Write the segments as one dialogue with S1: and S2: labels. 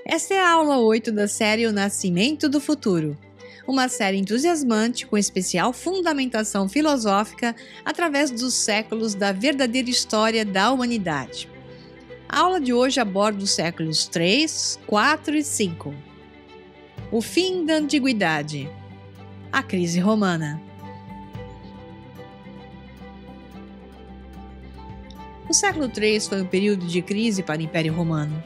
S1: Esta é a aula 8 da série O Nascimento do Futuro, uma série entusiasmante com especial fundamentação filosófica através dos séculos da verdadeira história da humanidade. A aula de hoje aborda os séculos 3, 4 e 5. O fim da Antiguidade. A crise romana. O século III foi um período de crise para o Império Romano.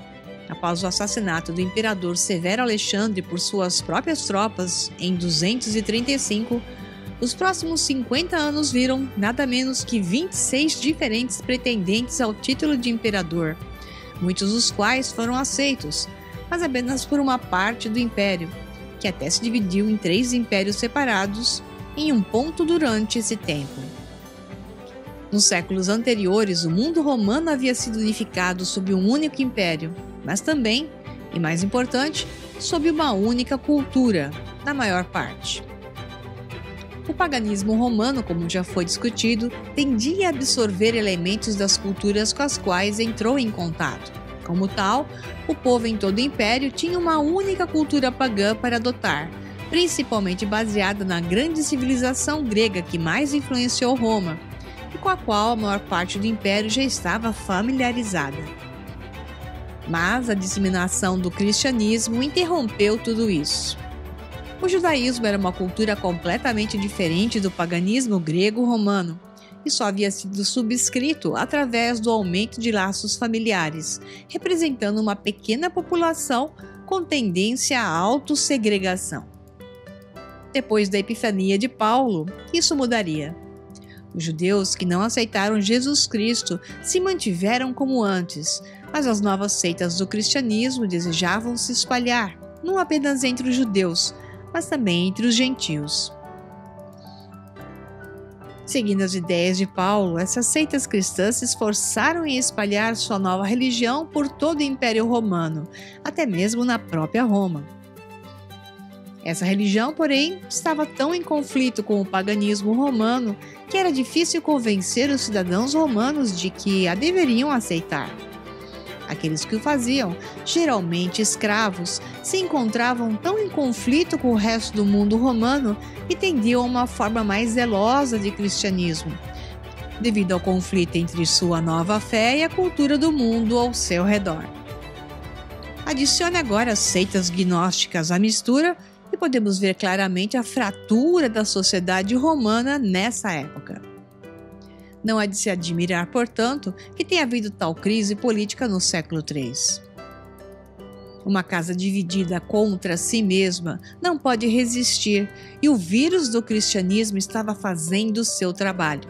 S1: Após o assassinato do imperador Severo Alexandre por suas próprias tropas em 235, os próximos 50 anos viram nada menos que 26 diferentes pretendentes ao título de imperador, muitos dos quais foram aceitos, mas apenas por uma parte do império, que até se dividiu em 3 impérios separados em um ponto durante esse tempo. Nos séculos anteriores, o mundo romano havia sido unificado sob um único império, mas também, e mais importante, sob uma única cultura, na maior parte. O paganismo romano, como já foi discutido, tendia a absorver elementos das culturas com as quais entrou em contato. Como tal, o povo em todo o império tinha uma única cultura pagã para adotar, principalmente baseada na grande civilização grega que mais influenciou Roma, e com a qual a maior parte do império já estava familiarizada. Mas a disseminação do cristianismo interrompeu tudo isso. O judaísmo era uma cultura completamente diferente do paganismo grego-romano e só havia sido subscrito através do aumento de laços familiares, representando uma pequena população com tendência à autossegregação. Depois da Epifania de Paulo, isso mudaria. Os judeus que não aceitaram Jesus Cristo se mantiveram como antes, mas as novas seitas do cristianismo desejavam se espalhar, não apenas entre os judeus, mas também entre os gentios. Seguindo as ideias de Paulo, essas seitas cristãs se esforçaram em espalhar sua nova religião por todo o Império Romano, até mesmo na própria Roma. Essa religião, porém, estava tão em conflito com o paganismo romano que era difícil convencer os cidadãos romanos de que a deveriam aceitar. Aqueles que o faziam, geralmente escravos, se encontravam tão em conflito com o resto do mundo romano que tendiam a uma forma mais zelosa de cristianismo, devido ao conflito entre sua nova fé e a cultura do mundo ao seu redor. Adicione agora as seitas gnósticas à mistura e podemos ver claramente a fratura da sociedade romana nessa época. Não é de se admirar, portanto, que tenha havido tal crise política no século III. Uma casa dividida contra si mesma não pode resistir, e o vírus do cristianismo estava fazendo o seu trabalho.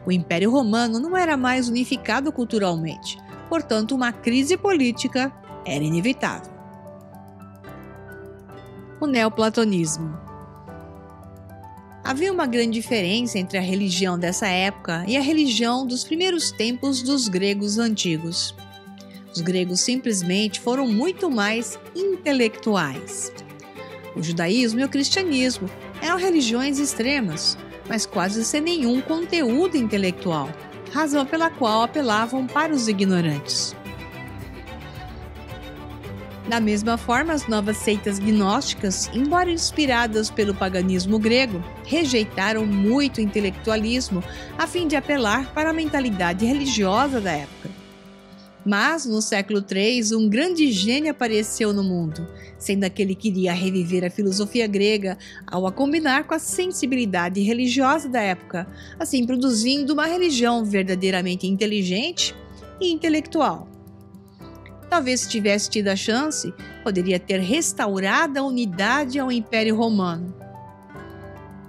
S1: O Império Romano não era mais unificado culturalmente, portanto, uma crise política era inevitável. O neoplatonismo. Havia uma grande diferença entre a religião dessa época e a religião dos primeiros tempos dos gregos antigos. Os gregos simplesmente foram muito mais intelectuais. O judaísmo e o cristianismo eram religiões extremas, mas quase sem nenhum conteúdo intelectual, razão pela qual apelavam para os ignorantes. Da mesma forma, as novas seitas gnósticas, embora inspiradas pelo paganismo grego, rejeitaram muito o intelectualismo a fim de apelar para a mentalidade religiosa da época. Mas, no século III, um grande gênio apareceu no mundo, sendo aquele que iria reviver a filosofia grega ao a combinar com a sensibilidade religiosa da época, assim produzindo uma religião verdadeiramente inteligente e intelectual. Talvez, se tivesse tido a chance, poderia ter restaurado a unidade ao Império Romano.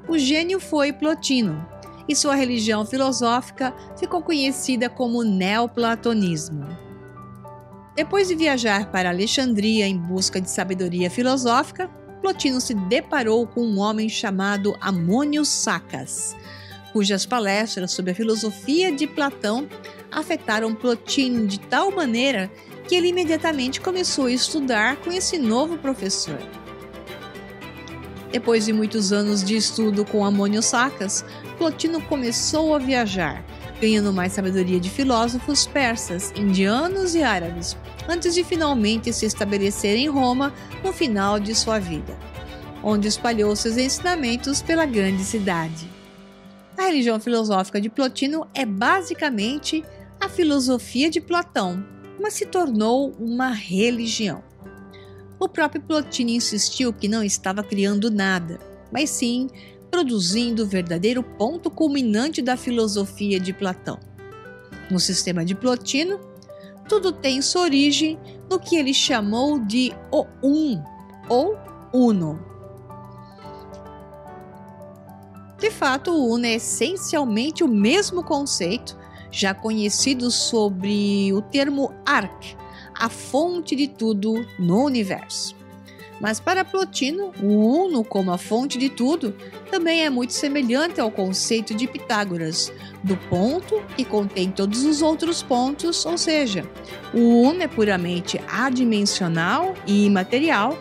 S1: O gênio foi Plotino, e sua religião filosófica ficou conhecida como neoplatonismo. Depois de viajar para Alexandria em busca de sabedoria filosófica, Plotino se deparou com um homem chamado Amônio Sacas, cujas palestras sobre a filosofia de Platão afetaram Plotino de tal maneira que ele imediatamente começou a estudar com esse novo professor. Depois de muitos anos de estudo com Amônio Sacas, Plotino começou a viajar, ganhando mais sabedoria de filósofos persas, indianos e árabes, antes de finalmente se estabelecer em Roma no final de sua vida, onde espalhou seus ensinamentos pela grande cidade. A religião filosófica de Plotino é basicamente a filosofia de Platão, mas se tornou uma religião. O próprio Plotino insistiu que não estava criando nada, mas sim produzindo o verdadeiro ponto culminante da filosofia de Platão. No sistema de Plotino, tudo tem sua origem no que ele chamou de o ou uno. De fato, o uno é essencialmente o mesmo conceito, já conhecido sob o termo arc, a fonte de tudo no universo. Mas para Plotino, o uno como a fonte de tudo também é muito semelhante ao conceito de Pitágoras, do ponto que contém todos os outros pontos, ou seja, o uno é puramente adimensional e imaterial,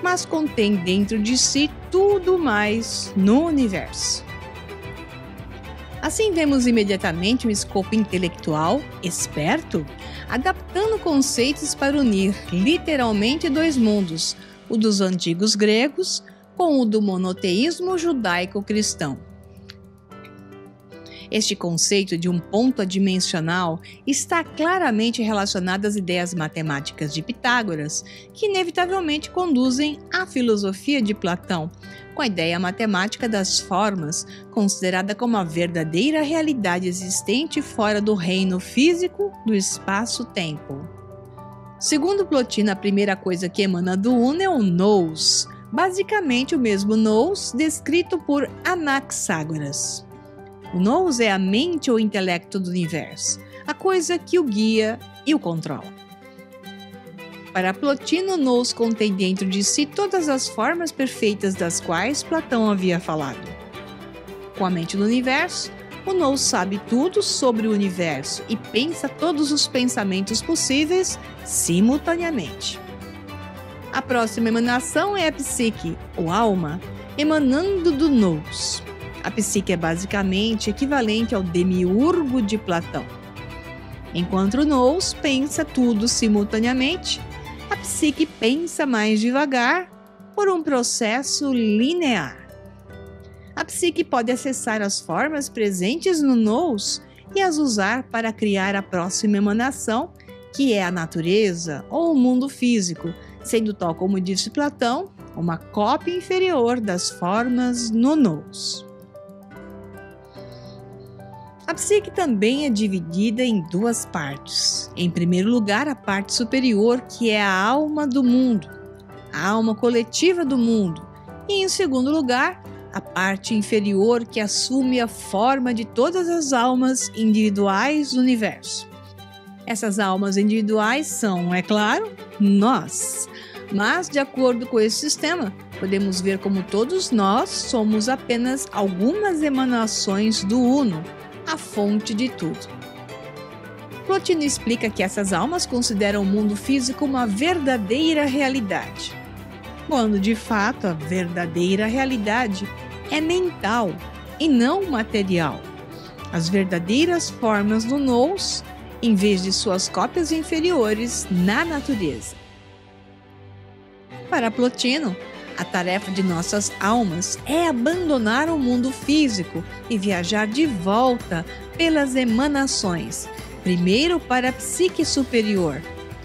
S1: mas contém dentro de si tudo mais no universo. Assim vemos imediatamente um escopo intelectual, esperto, adaptando conceitos para unir literalmente dois mundos, o dos antigos gregos com o do monoteísmo judaico-cristão. Este conceito de um ponto adimensional está claramente relacionado às ideias matemáticas de Pitágoras, que inevitavelmente conduzem à filosofia de Platão, com a ideia matemática das formas, considerada como a verdadeira realidade existente fora do reino físico do espaço-tempo. Segundo Plotino, a primeira coisa que emana do uno é o nous, basicamente o mesmo nous descrito por Anaxágoras. O nous é a mente ou intelecto do universo, a coisa que o guia e o controla. Para Plotino, o nous contém dentro de si todas as formas perfeitas das quais Platão havia falado. Com a mente do universo, o nous sabe tudo sobre o universo e pensa todos os pensamentos possíveis simultaneamente. A próxima emanação é a psique, ou alma, emanando do nous. A psique é basicamente equivalente ao demiurgo de Platão. Enquanto o nous pensa tudo simultaneamente, a psique pensa mais devagar por um processo linear. A psique pode acessar as formas presentes no nous e as usar para criar a próxima emanação, que é a natureza ou o mundo físico, sendo tal como disse Platão, uma cópia inferior das formas no nous. A psique também é dividida em duas partes. Em primeiro lugar, a parte superior, que é a alma do mundo, a alma coletiva do mundo. E em segundo lugar, a parte inferior, que assume a forma de todas as almas individuais do universo. Essas almas individuais são, é claro, nós. Mas, de acordo com esse sistema, podemos ver como todos nós somos apenas algumas emanações do uno, a fonte de tudo. Plotino explica que essas almas consideram o mundo físico uma verdadeira realidade, quando de fato a verdadeira realidade é mental e não material. As verdadeiras formas do nous, em vez de suas cópias inferiores na natureza. Para Plotino, a tarefa de nossas almas é abandonar o mundo físico e viajar de volta pelas emanações, primeiro para a psique superior,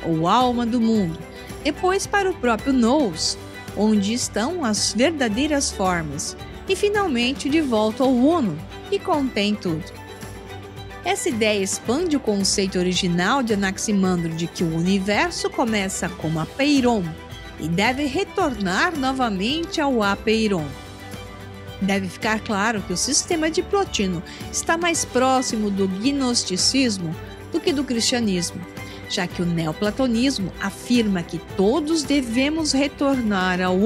S1: ou alma do mundo, depois para o próprio nous, onde estão as verdadeiras formas, e finalmente de volta ao uno, que contém tudo. Essa ideia expande o conceito original de Anaximandro de que o universo começa como apeiron, e deve retornar novamente ao apeiron. Deve ficar claro que o sistema de Plotino está mais próximo do gnosticismo do que do cristianismo, já que o neoplatonismo afirma que todos devemos retornar ao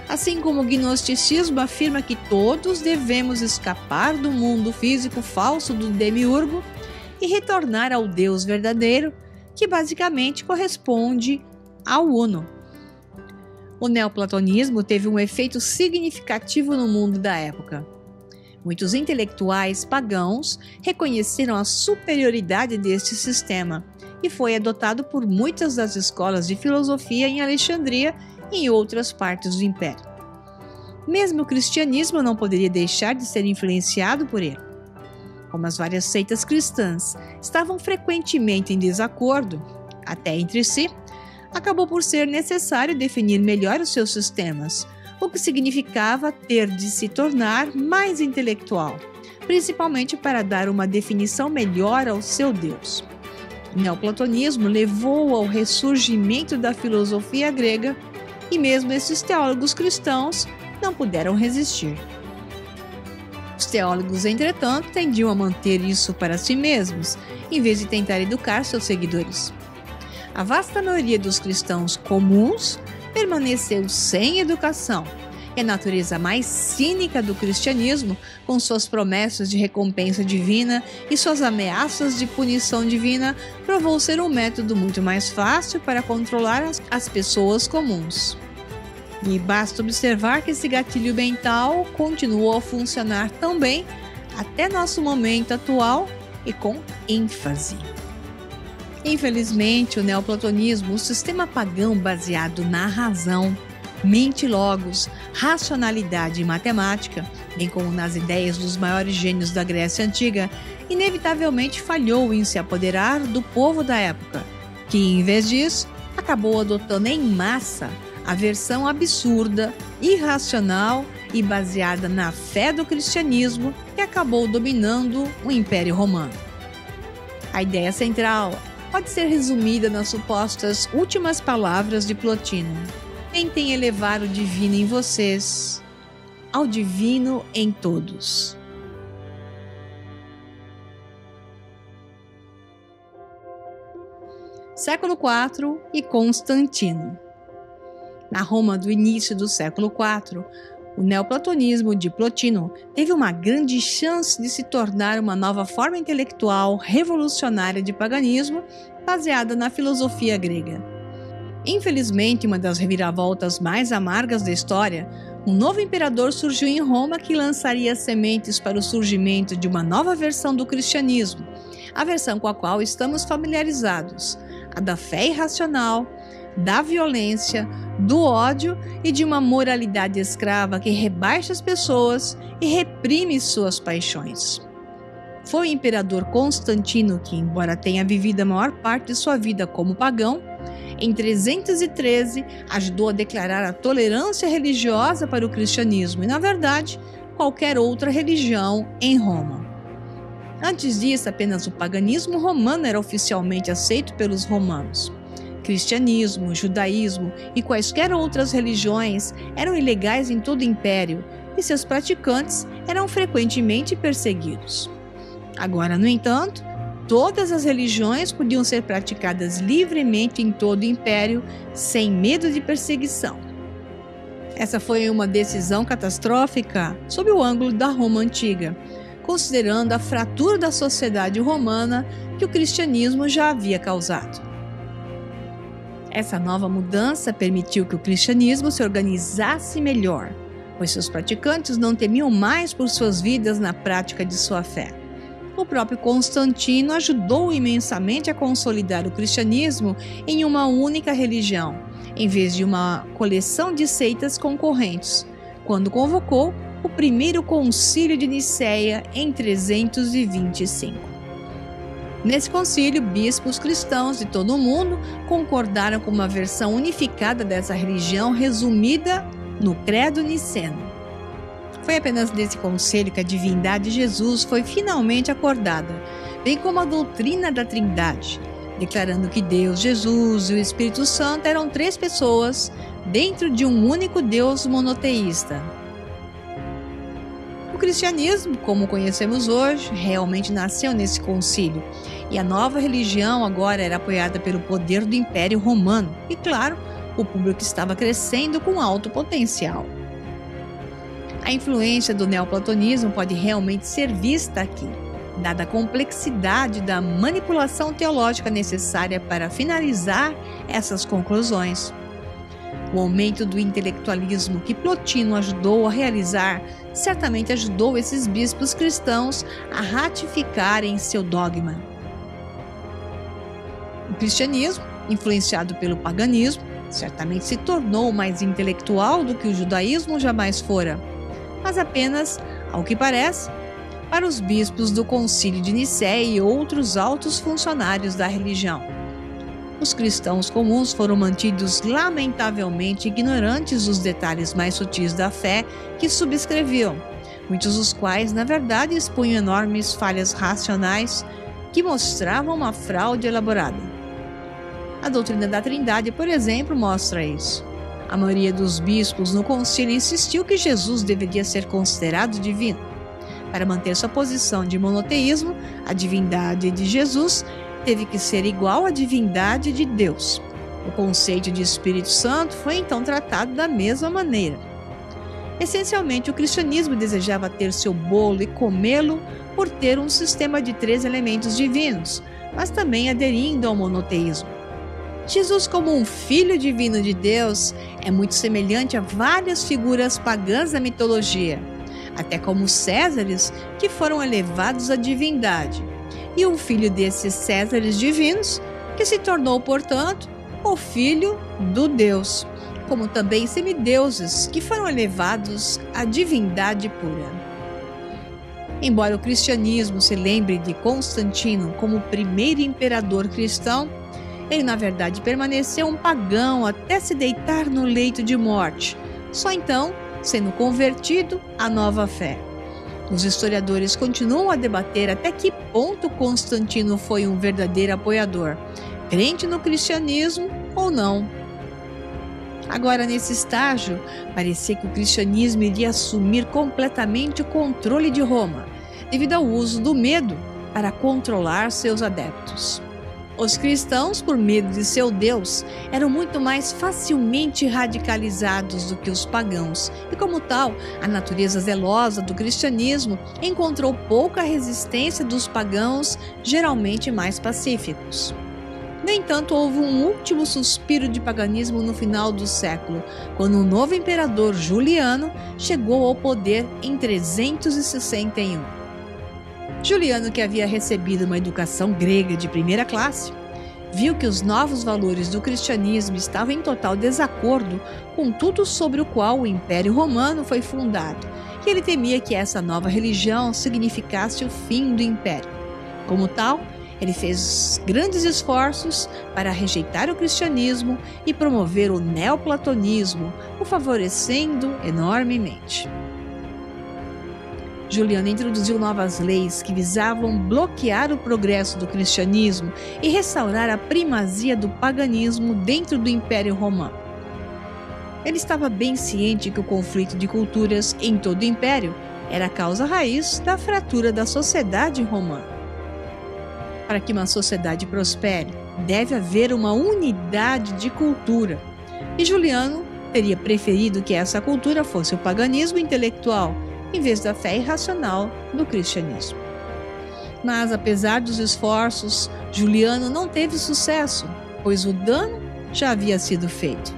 S1: assim como o gnosticismo afirma que todos devemos escapar do mundo físico falso do demiurgo e retornar ao Deus verdadeiro, que basicamente corresponde ao uno. O neoplatonismo teve um efeito significativo no mundo da época. Muitos intelectuais pagãos reconheceram a superioridade deste sistema e foi adotado por muitas das escolas de filosofia em Alexandria e em outras partes do Império. Mesmo o cristianismo não poderia deixar de ser influenciado por ele. Como as várias seitas cristãs estavam frequentemente em desacordo, até entre si, acabou por ser necessário definir melhor os seus sistemas, o que significava ter de se tornar mais intelectual, principalmente para dar uma definição melhor ao seu Deus. O neoplatonismo levou ao ressurgimento da filosofia grega e mesmo esses teólogos cristãos não puderam resistir. Os teólogos, entretanto, tendiam a manter isso para si mesmos, em vez de tentar educar seus seguidores. A vasta maioria dos cristãos comuns permaneceu sem educação, e a natureza mais cínica do cristianismo, com suas promessas de recompensa divina e suas ameaças de punição divina, provou ser um método muito mais fácil para controlar as pessoas comuns. E basta observar que esse gatilho mental continuou a funcionar tão bem até nosso momento atual e com ênfase. Infelizmente, o neoplatonismo, um sistema pagão baseado na razão, mente logos, racionalidade e matemática, bem como nas ideias dos maiores gênios da Grécia Antiga, inevitavelmente falhou em se apoderar do povo da época, que, em vez disso, acabou adotando em massa a versão absurda, irracional e baseada na fé do cristianismo que acabou dominando o Império Romano. A ideia central pode ser resumida nas supostas últimas palavras de Plotino: tentem elevar o divino em vocês, ao divino em todos. Século IV e Constantino. Na Roma do início do século IV, o neoplatonismo de Plotino teve uma grande chance de se tornar uma nova forma intelectual revolucionária de paganismo baseada na filosofia grega. Infelizmente, uma das reviravoltas mais amargas da história, um novo imperador surgiu em Roma que lançaria sementes para o surgimento de uma nova versão do cristianismo, a versão com a qual estamos familiarizados, a da fé irracional, da violência, do ódio e de uma moralidade escrava que rebaixa as pessoas e reprime suas paixões. Foi o imperador Constantino que, embora tenha vivido a maior parte de sua vida como pagão, em 313 ajudou a declarar a tolerância religiosa para o cristianismo e, na verdade, qualquer outra religião em Roma. Antes disso, apenas o paganismo romano era oficialmente aceito pelos romanos. Cristianismo, judaísmo e quaisquer outras religiões eram ilegais em todo o império e seus praticantes eram frequentemente perseguidos. Agora, no entanto, todas as religiões podiam ser praticadas livremente em todo o império, sem medo de perseguição. Essa foi uma decisão catastrófica sob o ângulo da Roma antiga, considerando a fratura da sociedade romana que o cristianismo já havia causado. Essa nova mudança permitiu que o cristianismo se organizasse melhor, pois seus praticantes não temiam mais por suas vidas na prática de sua fé. O próprio Constantino ajudou imensamente a consolidar o cristianismo em uma única religião, em vez de uma coleção de seitas concorrentes, quando convocou o primeiro concílio de Nicéia em 325. Nesse concílio, bispos cristãos de todo o mundo concordaram com uma versão unificada dessa religião resumida no Credo Niceno. Foi apenas nesse concílio que a divindade de Jesus foi finalmente acordada, bem como a doutrina da Trindade, declarando que Deus, Jesus e o Espírito Santo eram três pessoas dentro de um único Deus monoteísta. O cristianismo, como conhecemos hoje, realmente nasceu nesse concílio, e a nova religião agora era apoiada pelo poder do Império Romano, e claro, o público estava crescendo com alto potencial. A influência do neoplatonismo pode realmente ser vista aqui, dada a complexidade da manipulação teológica necessária para finalizar essas conclusões. O aumento do intelectualismo que Plotino ajudou a realizar certamente ajudou esses bispos cristãos a ratificarem seu dogma. O cristianismo, influenciado pelo paganismo, certamente se tornou mais intelectual do que o judaísmo jamais fora, mas apenas, ao que parece, para os bispos do Concílio de Nicéia e outros altos funcionários da religião. Os cristãos comuns foram mantidos lamentavelmente ignorantes dos detalhes mais sutis da fé que subscreviam, muitos dos quais, na verdade, expunham enormes falhas racionais que mostravam uma fraude elaborada. A doutrina da Trindade, por exemplo, mostra isso. A maioria dos bispos no concílio insistiu que Jesus deveria ser considerado divino. Para manter sua posição de monoteísmo, a divindade de Jesus teve que ser igual à divindade de Deus. O conceito de Espírito Santo foi então tratado da mesma maneira. Essencialmente, o cristianismo desejava ter seu bolo e comê-lo por ter um sistema de 3 elementos divinos, mas também aderindo ao monoteísmo. Jesus, como um filho divino de Deus, é muito semelhante a várias figuras pagãs da mitologia, até como os Césares, que foram elevados à divindade, e um filho desses Césares divinos, que se tornou, portanto, o filho do Deus, como também semideuses, que foram elevados à divindade pura. Embora o cristianismo se lembre de Constantino como o primeiro imperador cristão, ele na verdade permaneceu um pagão até se deitar no leito de morte, só então sendo convertido à nova fé. Os historiadores continuam a debater até que ponto Constantino foi um verdadeiro apoiador, crente no cristianismo ou não. Agora, nesse estágio, parecia que o cristianismo iria assumir completamente o controle de Roma, devido ao uso do medo para controlar seus adeptos. Os cristãos, por medo de seu Deus, eram muito mais facilmente radicalizados do que os pagãos, e como tal, a natureza zelosa do cristianismo encontrou pouca resistência dos pagãos, geralmente mais pacíficos. No entanto, houve um último suspiro de paganismo no final do século, quando o novo imperador Juliano chegou ao poder em 361. Juliano, que havia recebido uma educação grega de primeira classe, viu que os novos valores do cristianismo estavam em total desacordo com tudo sobre o qual o Império Romano foi fundado, e ele temia que essa nova religião significasse o fim do Império. Como tal, ele fez grandes esforços para rejeitar o cristianismo e promover o neoplatonismo, o favorecendo enormemente. Juliano introduziu novas leis que visavam bloquear o progresso do cristianismo e restaurar a primazia do paganismo dentro do Império Romano. Ele estava bem ciente que o conflito de culturas em todo o Império era a causa raiz da fratura da sociedade romana. Para que uma sociedade prospere, deve haver uma unidade de cultura, e Juliano teria preferido que essa cultura fosse o paganismo intelectual, em vez da fé irracional do cristianismo. Mas, apesar dos esforços, Juliano não teve sucesso, pois o dano já havia sido feito.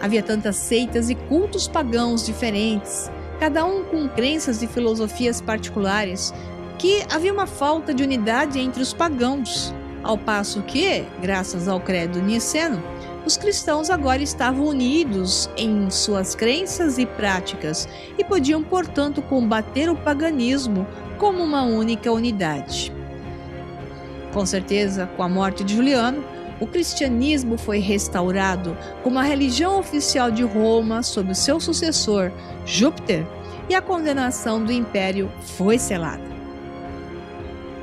S1: Havia tantas seitas e cultos pagãos diferentes, cada um com crenças e filosofias particulares, que havia uma falta de unidade entre os pagãos, ao passo que, graças ao credo niceno, os cristãos agora estavam unidos em suas crenças e práticas e podiam, portanto, combater o paganismo como uma única unidade. Com certeza, com a morte de Juliano, o cristianismo foi restaurado como a religião oficial de Roma sob o seu sucessor, Júpiter, e a condenação do império foi selada.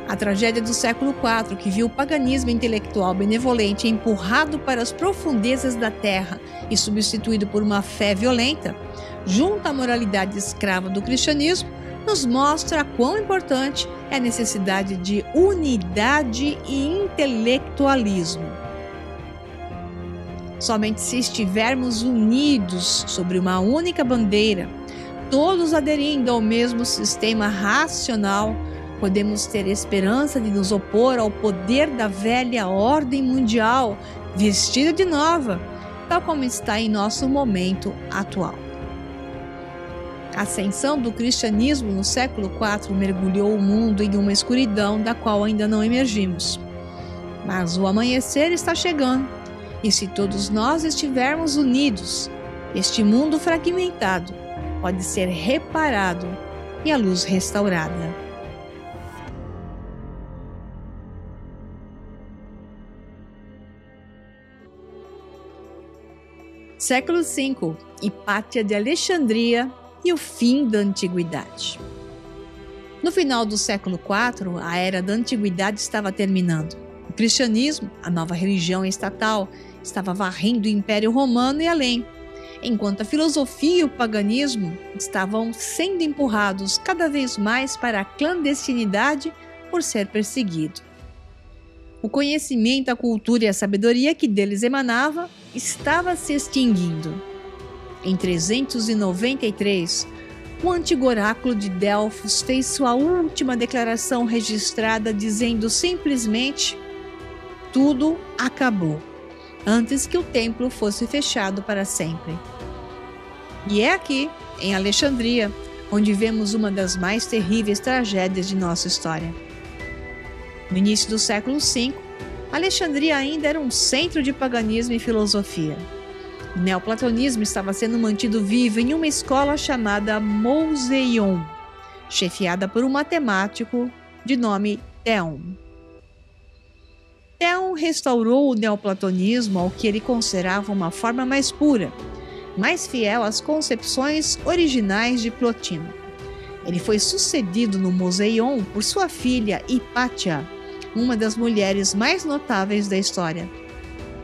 S1: A tragédia do século IV, que viu o paganismo intelectual benevolente empurrado para as profundezas da terra e substituído por uma fé violenta, junto à moralidade escrava do cristianismo, nos mostra quão importante é a necessidade de unidade e intelectualismo. Somente se estivermos unidos sobre uma única bandeira, todos aderindo ao mesmo sistema racional, podemos ter esperança de nos opor ao poder da velha ordem mundial, vestida de nova, tal como está em nosso momento atual. A ascensão do cristianismo no século IV mergulhou o mundo em uma escuridão da qual ainda não emergimos. Mas o amanhecer está chegando, e se todos nós estivermos unidos, este mundo fragmentado pode ser reparado e a luz restaurada. Século V, Hipátia de Alexandria e o fim da Antiguidade. No final do século IV, a era da Antiguidade estava terminando. O cristianismo, a nova religião estatal, estava varrendo o Império Romano e além, enquanto a filosofia e o paganismo estavam sendo empurrados cada vez mais para a clandestinidade por ser perseguido. O conhecimento, a cultura e a sabedoria que deles emanava estava se extinguindo. Em 393, o antigo oráculo de Delfos fez sua última declaração registrada dizendo simplesmente: tudo acabou, antes que o templo fosse fechado para sempre. E é aqui, em Alexandria, onde vemos uma das mais terríveis tragédias de nossa história. No início do século V, Alexandria ainda era um centro de paganismo e filosofia. O neoplatonismo estava sendo mantido vivo em uma escola chamada Mouseion, chefiada por um matemático de nome Theon. Theon restaurou o neoplatonismo ao que ele considerava uma forma mais pura, mais fiel às concepções originais de Plotino. Ele foi sucedido no Mouseion por sua filha Hipátia, uma das mulheres mais notáveis da história.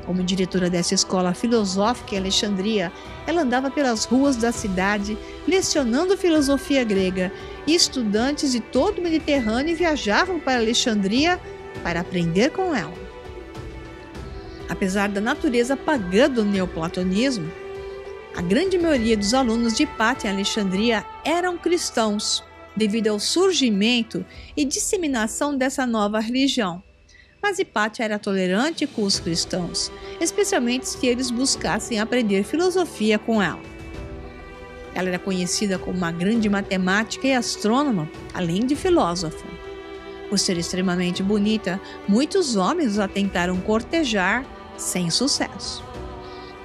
S1: Como diretora dessa escola filosófica em Alexandria, ela andava pelas ruas da cidade lecionando filosofia grega, e estudantes de todo o Mediterrâneo viajavam para Alexandria para aprender com ela. Apesar da natureza pagã do neoplatonismo, a grande maioria dos alunos de Hipátia em Alexandria eram cristãos, devido ao surgimento e disseminação dessa nova religião. Mas Hipátia era tolerante com os cristãos, especialmente se eles buscassem aprender filosofia com ela. Ela era conhecida como uma grande matemática e astrônoma, além de filósofa. Por ser extremamente bonita, muitos homens a tentaram cortejar sem sucesso.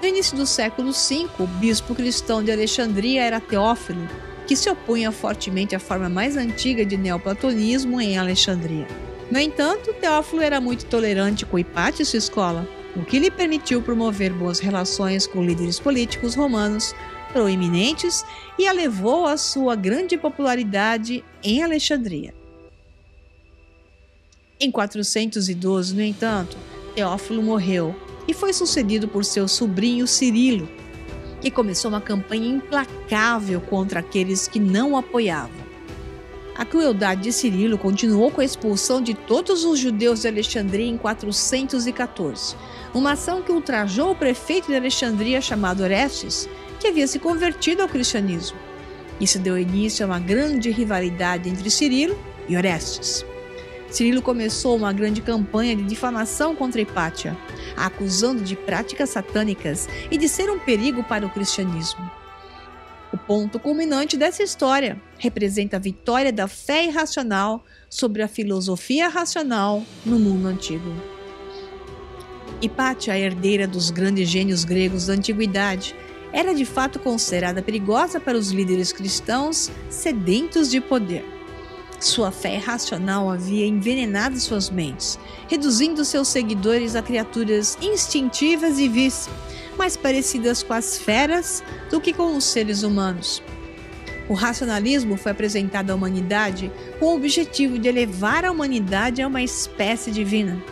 S1: No início do século V, o bispo cristão de Alexandria era Teófilo, que se opunha fortemente à forma mais antiga de neoplatonismo em Alexandria. No entanto, Teófilo era muito tolerante com Hipátia e sua escola, o que lhe permitiu promover boas relações com líderes políticos romanos proeminentes e a levou à sua grande popularidade em Alexandria. Em 412, no entanto, Teófilo morreu e foi sucedido por seu sobrinho Cirilo, que começou uma campanha implacável contra aqueles que não o apoiavam. A crueldade de Cirilo continuou com a expulsão de todos os judeus de Alexandria em 414, uma ação que ultrajou o prefeito de Alexandria chamado Orestes, que havia se convertido ao cristianismo. Isso deu início a uma grande rivalidade entre Cirilo e Orestes. Cirilo começou uma grande campanha de difamação contra Hipátia, a acusando de práticas satânicas e de ser um perigo para o cristianismo. O ponto culminante dessa história representa a vitória da fé irracional sobre a filosofia racional no mundo antigo. Hipátia, a herdeira dos grandes gênios gregos da antiguidade, era de fato considerada perigosa para os líderes cristãos sedentos de poder. Sua fé irracional havia envenenado suas mentes, reduzindo seus seguidores a criaturas instintivas e vis, mais parecidas com as feras do que com os seres humanos. O racionalismo foi apresentado à humanidade com o objetivo de elevar a humanidade a uma espécie divina.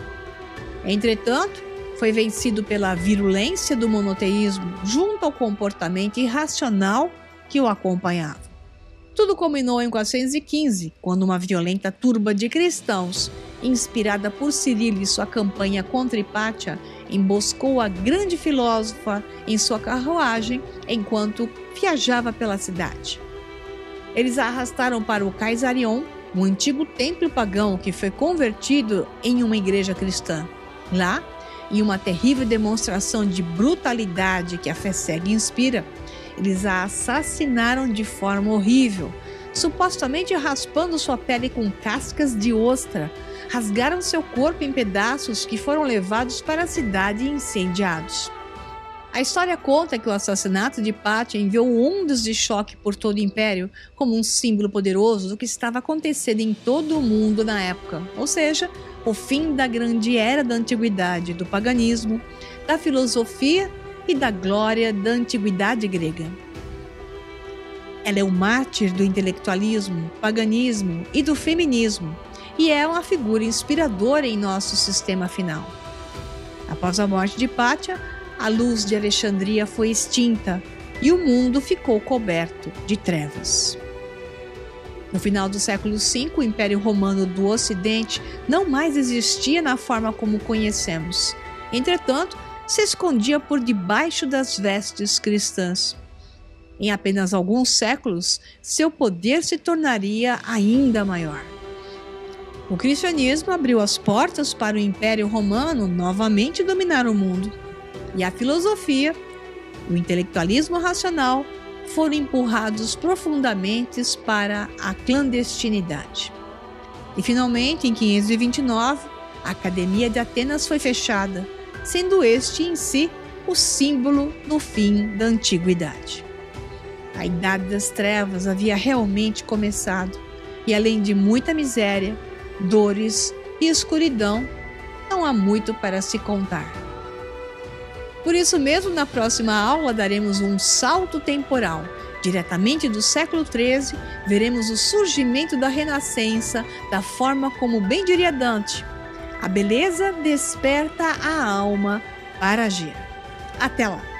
S1: Entretanto, foi vencido pela virulência do monoteísmo junto ao comportamento irracional que o acompanhava. Tudo culminou em 415, quando uma violenta turba de cristãos, inspirada por Cirilo e sua campanha contra Hipátia, emboscou a grande filósofa em sua carruagem enquanto viajava pela cidade. Eles a arrastaram para o Caesarion, um antigo templo pagão que foi convertido em uma igreja cristã. Lá, em uma terrível demonstração de brutalidade que a fé cega inspira, eles a assassinaram de forma horrível, supostamente raspando sua pele com cascas de ostra, rasgaram seu corpo em pedaços que foram levados para a cidade e incendiados. A história conta que o assassinato de Pátia enviou ondas de choque por todo o Império, como um símbolo poderoso do que estava acontecendo em todo o mundo na época, ou seja, o fim da grande era da antiguidade, do paganismo, da filosofia e da glória da antiguidade grega. Ela é o mártir do intelectualismo, paganismo e do feminismo, e é uma figura inspiradora em nosso sistema final. Após a morte de Pátia, a luz de Alexandria foi extinta e o mundo ficou coberto de trevas. No final do século V, o Império Romano do Ocidente não mais existia na forma como conhecemos. Entretanto, se escondia por debaixo das vestes cristãs. Em apenas alguns séculos, seu poder se tornaria ainda maior. O cristianismo abriu as portas para o Império Romano novamente dominar o mundo. E a filosofia, o intelectualismo racional foram empurrados profundamente para a clandestinidade. E finalmente, em 529, a Academia de Atenas foi fechada, sendo este em si o símbolo do fim da antiguidade. A Idade das Trevas havia realmente começado, e além de muita miséria, dores e escuridão, não há muito para se contar. Por isso mesmo, na próxima aula daremos um salto temporal. Diretamente do século XIII, veremos o surgimento da Renascença, da forma como bem diria Dante: a beleza desperta a alma para agir. Até lá!